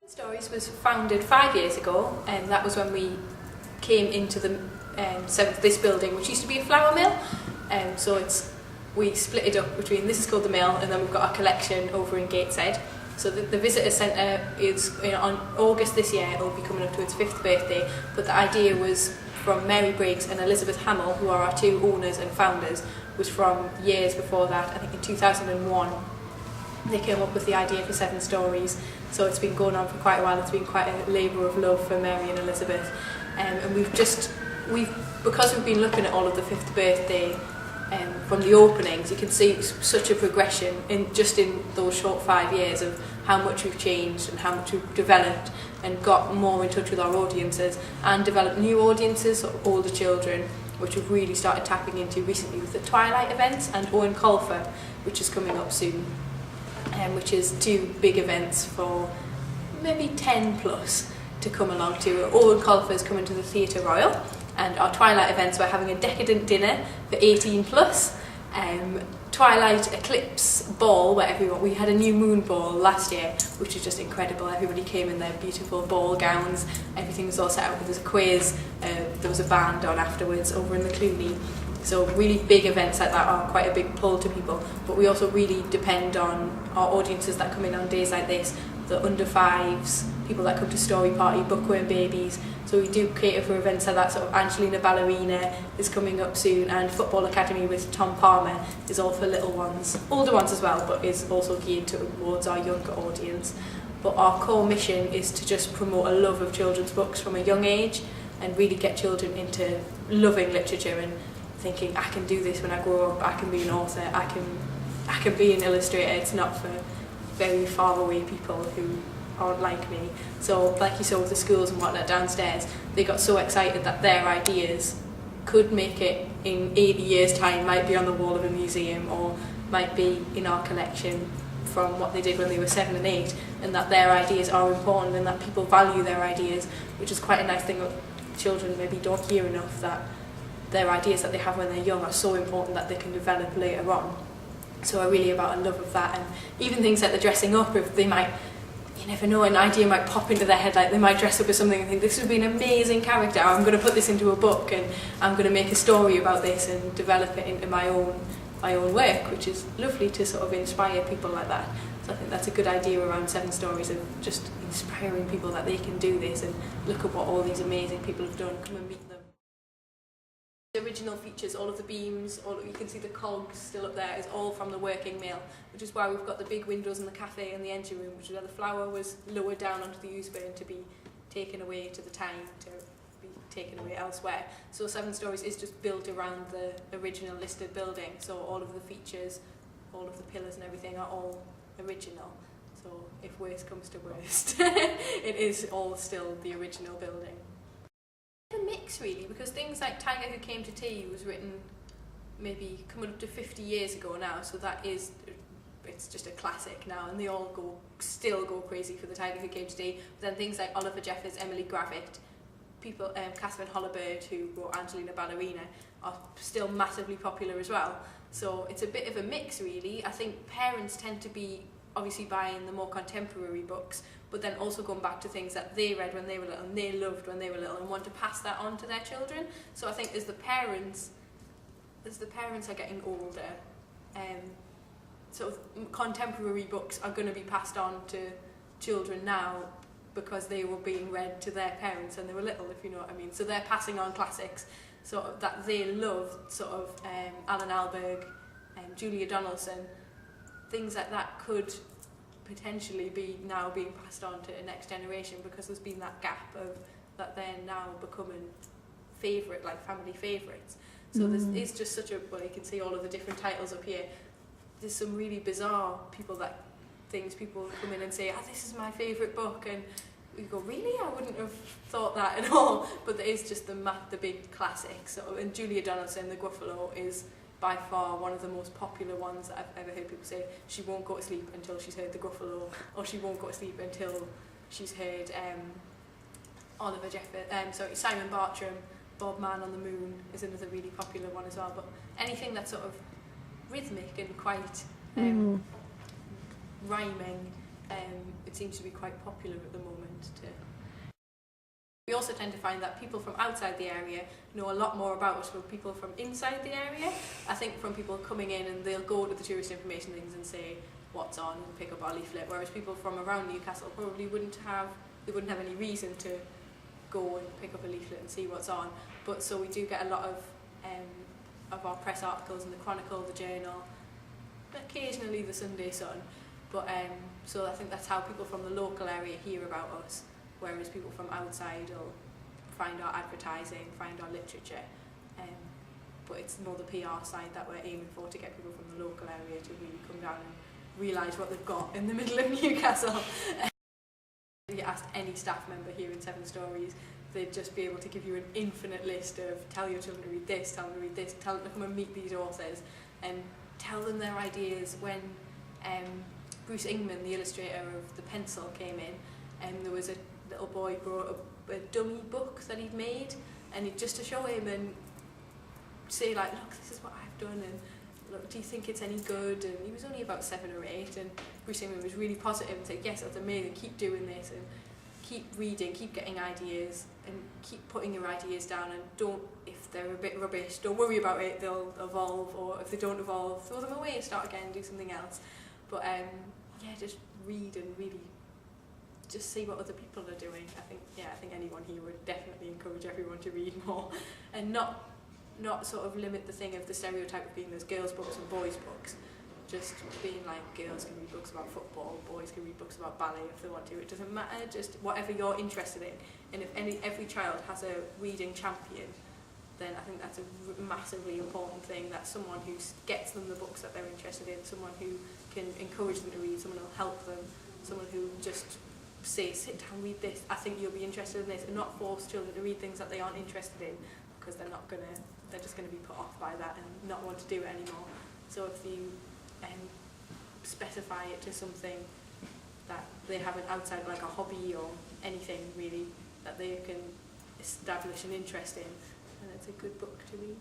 Stories was founded 5 years ago, and that was when we came into the this building, which used to be a flour mill. We split it up between, this is called the mill, and then we've got our collection over in Gateshead. So the visitor centre is on August this year. It'll be coming up to its 5th birthday. But the idea was from Mary Briggs and Elizabeth Hamill, who are our two owners and founders, was from years before that. I think in 2001 they came up with the idea for 7 Stories. So it's been going on for quite a while. It's been quite a labour of love for Mary and Elizabeth. And because we've been looking at all of the 5th birthday from the openings, you can see such a progression in those short 5 years of how much we've changed and how much we've developed and got more in touch with our audiences and developed new audiences, so older children, which we've really started tapping into recently with the Twilight events and Owen Colfer, which is coming up soon, which is 2 big events for maybe 10 plus to come along to. Owen Colfer is coming to the Theatre Royal, and our Twilight events, we're having a decadent dinner for 18 plus, Twilight Eclipse Ball where we had a new moon ball last year, which was just incredible. Everybody came in their beautiful ball gowns, everything was all set up. There was a quiz, there was a band on afterwards over in the Clooney. So really big events like that are quite a big pull to people, but we also really depend on our audiences that come in on days like this, the under 5s, people that come to Story Party, Bookworm Babies. So we do cater for events like that. Sort of Angelina Ballerina is coming up soon, and Football Academy with Tom Palmer is all for little ones, older ones as well, but is also geared towards our younger audience. But our core mission is to just promote a love of children's books from a young age and really get children into loving literature and thinking, I can do this when I grow up, I can be an author, I can be an illustrator. It's not for very far away people who aren't like me. So like you saw with the schools and whatnot downstairs, they got so excited that their ideas could make it in 80 years time, might be on the wall of a museum or might be in our collection from what they did when they were 7 and 8, and that their ideas are important and that people value their ideas, which is quite a nice thing that children maybe don't hear enough, that their ideas that they have when they're young are so important that they can develop later on. So are really about a love of that, and even things like the dressing up, if they might, you never know, an idea might pop into their head, like they might dress up as something and think this would be an amazing character, I'm going to put this into a book and I'm going to make a story about this and develop it into my own work, which is lovely to sort of inspire people like that. So I think that's a good idea around 7 Stories, of just inspiring people that they can do this and look at what all these amazing people have done, come and meet them. The original features, all of the beams, you can see the cogs still up there, is all from the working mill, which is why we've got the big windows in the cafe and the engine room, which is where the flour was lowered down onto the Usburn to be taken away to the Tyne, to be taken away elsewhere. So 7 Stories is just built around the original listed building, so all of the features, all of the pillars and everything are all original. So if worst comes to worst, it is all still the original building. A mix really, because things like Tiger Who Came to Tea was written maybe coming up to 50 years ago now, so it's just a classic now, and they all still go crazy for the Tiger Who Came to Tea. But then things like Oliver Jeffers, Emily Gravett, people, Catherine Hollibird, who wrote Angelina Ballerina, are still massively popular as well. So it's a bit of a mix really. I think parents tend to be obviously buying the more contemporary books, but then also going back to things that they read when they were little and they loved when they were little and want to pass that on to their children. So I think as the parents are getting older, sort of contemporary books are going to be passed on to children now because they were being read to their parents when they were little, if you know what I mean. So they're passing on classics sort of that they loved, sort of Alan Alberg, Julia Donaldson. Things like that could potentially be now being passed on to a next generation, because there's been that gap of that they're now becoming favourite, like family favourites. So this is just such a, well, you can see all of the different titles up here. There's some really bizarre people come in and say, this is my favourite book, and we go, really? I wouldn't have thought that at all. But there is just the big classics. So, and Julia Donaldson, The Gruffalo, is by far one of the most popular ones that I've ever heard people say. She won't go to sleep until she's heard The Gruffalo, or she won't go to sleep until she's heard Oliver Jeffers, Simon Bartram, Bob Man on the Moon is another really popular one as well. But anything that's sort of rhythmic and quite rhyming it seems to be quite popular at the moment. We also tend to find that people from outside the area know a lot more about us than people from inside the area. I think from people coming in and they'll go to the tourist information things and say what's on and pick up our leaflet, whereas people from around Newcastle probably wouldn't have any reason to go and pick up a leaflet and see what's on. But so we do get a lot of our press articles in the Chronicle, the Journal, occasionally the Sunday Sun. But so I think that's how people from the local area hear about us, whereas people from outside will find our advertising, find our literature. But it's more the PR side that we're aiming for, to get people from the local area to really come down and realise what they've got in the middle of Newcastle. If you asked any staff member here in Seven Stories, they'd just be able to give you an infinite list of tell your children to read this, tell them to read this, tell them to come and meet these authors, and tell them their ideas. When Bruce Ingman, the illustrator of The Pencil, came in, and there was a little boy brought a dummy book that he'd made, and just to show him and say, like, look, this is what I've done, and look, do you think it's any good? And he was only about 7 or 8, and Bruce Ingman was really positive and said, yes, that's amazing, keep doing this, and keep reading, keep getting ideas, and keep putting your ideas down, and don't, if they're a bit rubbish, don't worry about it, they'll evolve, or if they don't evolve, throw them away and start again, do something else. But yeah, just read and really just see what other people are doing. I think anyone here would definitely encourage everyone to read more, and not sort of limit the thing of the stereotype of being there's girls' books and boys' books. Just being like, girls can read books about football, boys can read books about ballet if they want to. It doesn't matter, just whatever you're interested in. And if every child has a reading champion, then I think that's a massively important thing, that someone who gets them the books that they're interested in, someone who can encourage them to read, someone who will help them, someone who just say, sit down, read this, I think you'll be interested in this, and not force children to read things that they aren't interested in, because they're just going to be put off by that and not want to do it anymore. So if you specify it to something that they have an outside, like a hobby or anything really, that they can establish an interest in, and it's a good book to read.